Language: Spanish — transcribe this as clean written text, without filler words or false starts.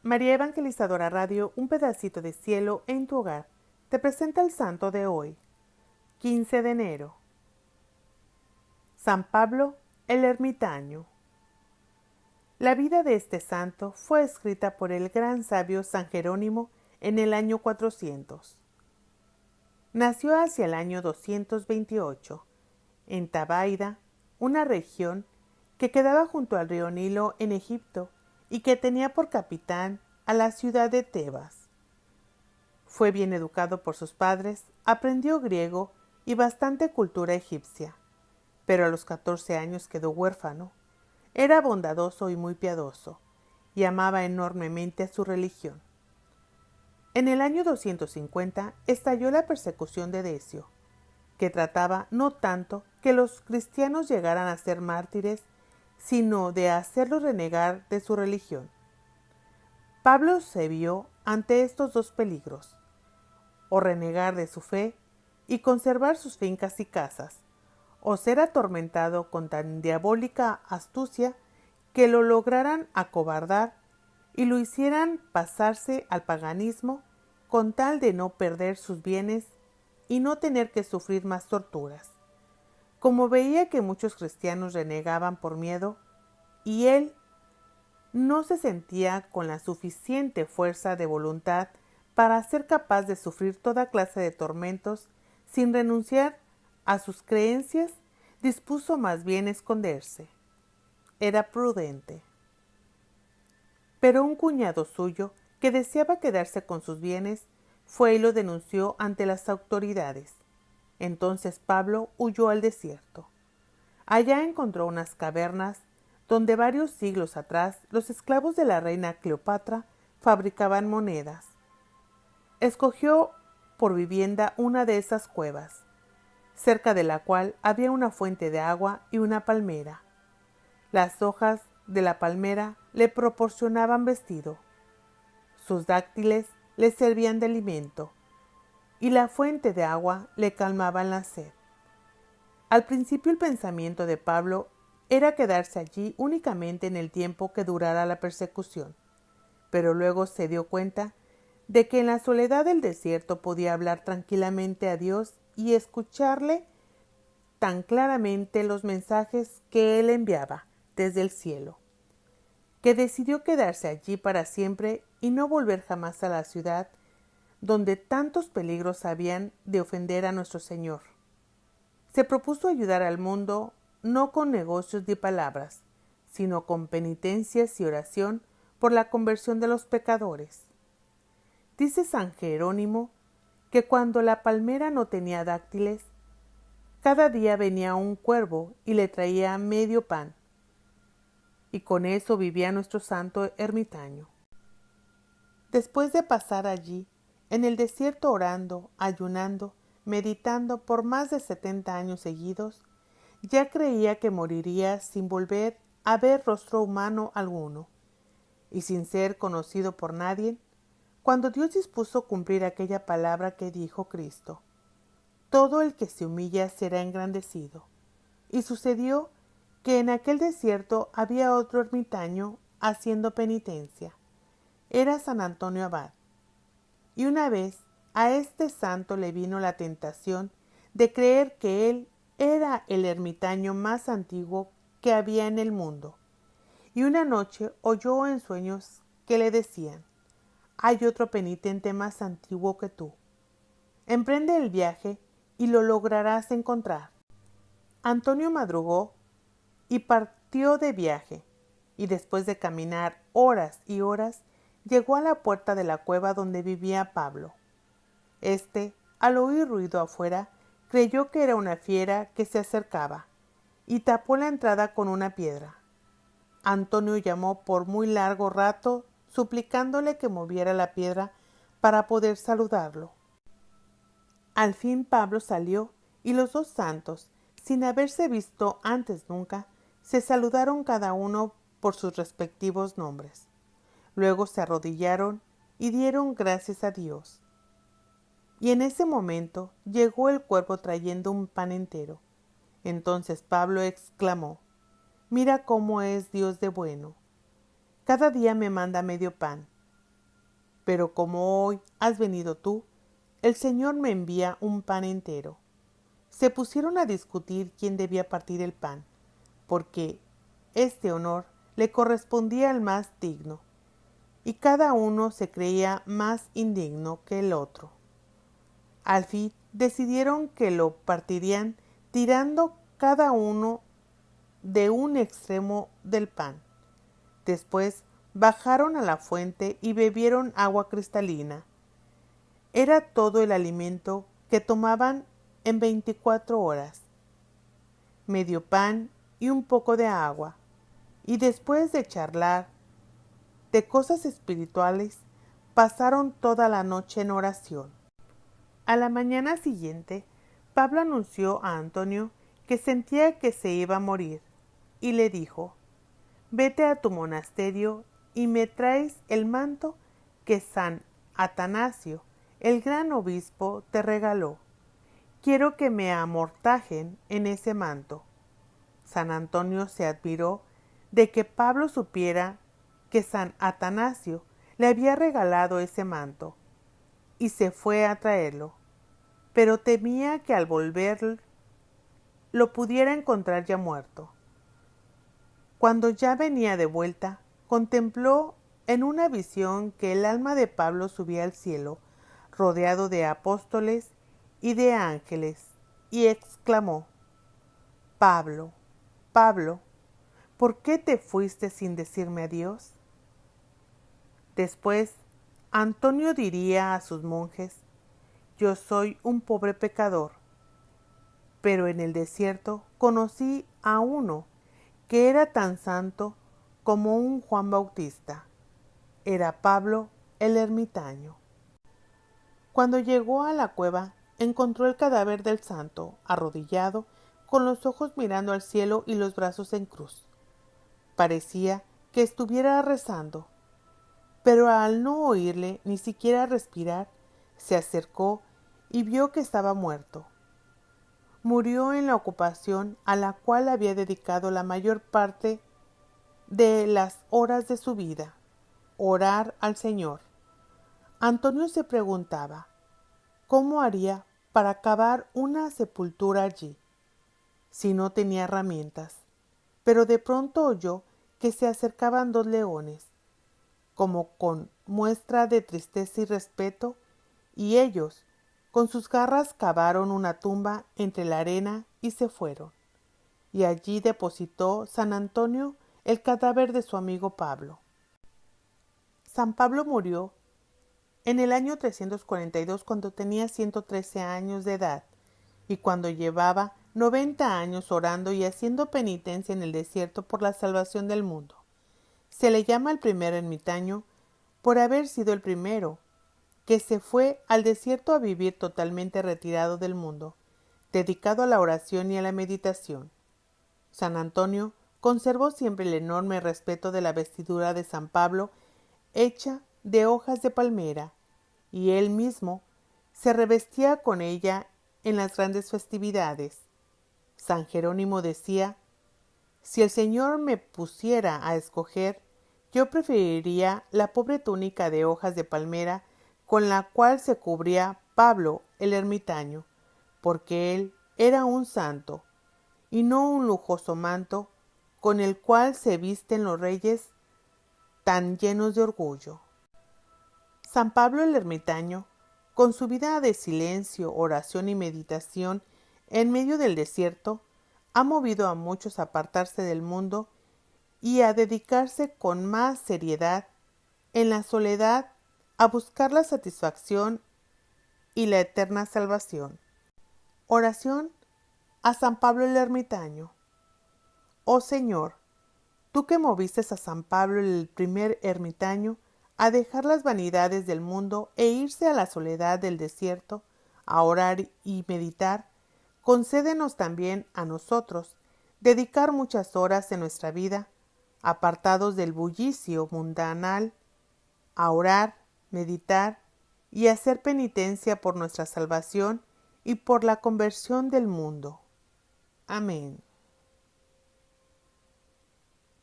María Evangelizadora Radio, un pedacito de cielo en tu hogar, te presenta el santo de hoy, 15 de enero. San Pablo el Ermitaño. La vida de este santo fue escrita por el gran sabio San Jerónimo en el año 400. Nació hacia el año 228, en Tabaida, una región que quedaba junto al río Nilo en Egipto y que tenía por capitán a la ciudad de Tebas. Fue bien educado por sus padres, aprendió griego y bastante cultura egipcia, pero a los 14 años quedó huérfano. Era bondadoso y muy piadoso, y amaba enormemente a su religión. En el año 250 estalló la persecución de Decio, que trataba no tanto que los cristianos llegaran a ser mártires, sino de hacerlos renegar de su religión. Pablo se vio ante estos dos peligros, o renegar de su fe y conservar sus fincas y casas, o ser atormentado con tan diabólica astucia que lo lograran acobardar y lo hicieran pasarse al paganismo con tal de no perder sus bienes y no tener que sufrir más torturas. Como veía que muchos cristianos renegaban por miedo, y él no se sentía con la suficiente fuerza de voluntad para ser capaz de sufrir toda clase de tormentos sin renunciar a sus creencias, dispuso más bien esconderse. Era prudente. Pero un cuñado suyo, que deseaba quedarse con sus bienes, fue y lo denunció ante las autoridades. Entonces Pablo huyó al desierto. Allá encontró unas cavernas donde varios siglos atrás los esclavos de la reina Cleopatra fabricaban monedas. Escogió por vivienda una de esas cuevas, cerca de la cual había una fuente de agua y una palmera. Las hojas de la palmera le proporcionaban vestido, sus dáctiles le servían de alimento, y la fuente de agua le calmaba la sed. Al principio el pensamiento de Pablo era quedarse allí únicamente en el tiempo que durara la persecución, pero luego se dio cuenta de que en la soledad del desierto podía hablar tranquilamente a Dios y escucharle tan claramente los mensajes que él enviaba desde el cielo, que decidió quedarse allí para siempre y no volver jamás a la ciudad donde tantos peligros habían de ofender a nuestro Señor. Se propuso ayudar al mundo no con negocios ni palabras, sino con penitencias y oración por la conversión de los pecadores. Dice San Jerónimo que cuando la palmera no tenía dáctiles, cada día venía un cuervo y le traía medio pan, y con eso vivía nuestro santo ermitaño. Después de pasar allí, en el desierto orando, ayunando, meditando por más de 70 años seguidos, ya creía que moriría sin volver a ver rostro humano alguno, y sin ser conocido por nadie, cuando Dios dispuso cumplir aquella palabra que dijo Cristo: todo el que se humilla será engrandecido. Y sucedió que en aquel desierto había otro ermitaño haciendo penitencia. Era San Antonio Abad. Y una vez a este santo le vino la tentación de creer que él era el ermitaño más antiguo que había en el mundo. Y una noche oyó en sueños que le decían: hay otro penitente más antiguo que tú. Emprende el viaje y lo lograrás encontrar. Antonio madrugó y partió de viaje, y después de caminar horas y horas, llegó a la puerta de la cueva donde vivía Pablo. Este, al oír ruido afuera, creyó que era una fiera que se acercaba, y tapó la entrada con una piedra. Antonio llamó por muy largo rato, suplicándole que moviera la piedra para poder saludarlo. Al fin Pablo salió, y los dos santos, sin haberse visto antes nunca, se saludaron cada uno por sus respectivos nombres. Luego se arrodillaron y dieron gracias a Dios. Y en ese momento llegó el cuervo trayendo un pan entero. Entonces Pablo exclamó: mira cómo es Dios de bueno. Cada día me manda medio pan, pero como hoy has venido tú, el Señor me envía un pan entero. Se pusieron a discutir quién debía partir el pan, porque este honor le correspondía al más digno, y cada uno se creía más indigno que el otro. Al fin decidieron que lo partirían tirando cada uno de un extremo del pan. Después bajaron a la fuente y bebieron agua cristalina. Era todo el alimento que tomaban en 24 horas. Medio pan y un poco de agua. Y después de charlar de cosas espirituales, pasaron toda la noche en oración. A la mañana siguiente, Pablo anunció a Antonio que sentía que se iba a morir, y le dijo: «Vete a tu monasterio y me traes el manto que San Atanasio, el gran obispo, te regaló. Quiero que me amortajen en ese manto». San Antonio se admiró de que Pablo supiera que San Atanasio le había regalado ese manto, y se fue a traerlo, pero temía que al volver lo pudiera encontrar ya muerto. Cuando ya venía de vuelta, contempló en una visión que el alma de Pablo subía al cielo, rodeado de apóstoles y de ángeles, y exclamó: «Pablo, Pablo, ¿por qué te fuiste sin decirme adiós?». Después, Antonio diría a sus monjes: «Yo soy un pobre pecador, pero en el desierto conocí a uno que era tan santo como un Juan Bautista». Era Pablo el ermitaño. Cuando llegó a la cueva, encontró el cadáver del santo, arrodillado, con los ojos mirando al cielo y los brazos en cruz. Parecía que estuviera rezando, pero al no oírle ni siquiera respirar, se acercó y vio que estaba muerto. Murió en la ocupación a la cual había dedicado la mayor parte de las horas de su vida: orar al Señor. Antonio se preguntaba cómo haría para cavar una sepultura allí, si no tenía herramientas, pero de pronto oyó que se acercaban 2 leones, como con muestra de tristeza y respeto, y ellos, con sus garras, cavaron una tumba entre la arena y se fueron. Y allí depositó San Antonio el cadáver de su amigo Pablo. San Pablo murió en el año 342 cuando tenía 113 años de edad, y cuando llevaba 90 años orando y haciendo penitencia en el desierto por la salvación del mundo. Se le llama el primer ermitaño por haber sido el primero que se fue al desierto a vivir totalmente retirado del mundo, dedicado a la oración y a la meditación. San Antonio conservó siempre el enorme respeto de la vestidura de San Pablo, hecha de hojas de palmera, y él mismo se revestía con ella en las grandes festividades. San Jerónimo decía: «Si el Señor me pusiera a escoger, yo preferiría la pobre túnica de hojas de palmera con la cual se cubría Pablo el ermitaño, porque él era un santo, y no un lujoso manto con el cual se visten los reyes tan llenos de orgullo». San Pablo el ermitaño, con su vida de silencio, oración y meditación en medio del desierto, ha movido a muchos a apartarse del mundo y a dedicarse con más seriedad en la soledad a buscar la satisfacción y la eterna salvación. Oración a San Pablo el ermitaño. Oh Señor, tú que moviste a San Pablo el primer ermitaño a dejar las vanidades del mundo e irse a la soledad del desierto, a orar y meditar, concédenos también a nosotros dedicar muchas horas de nuestra vida, apartados del bullicio mundanal, a orar, meditar y hacer penitencia por nuestra salvación y por la conversión del mundo. Amén.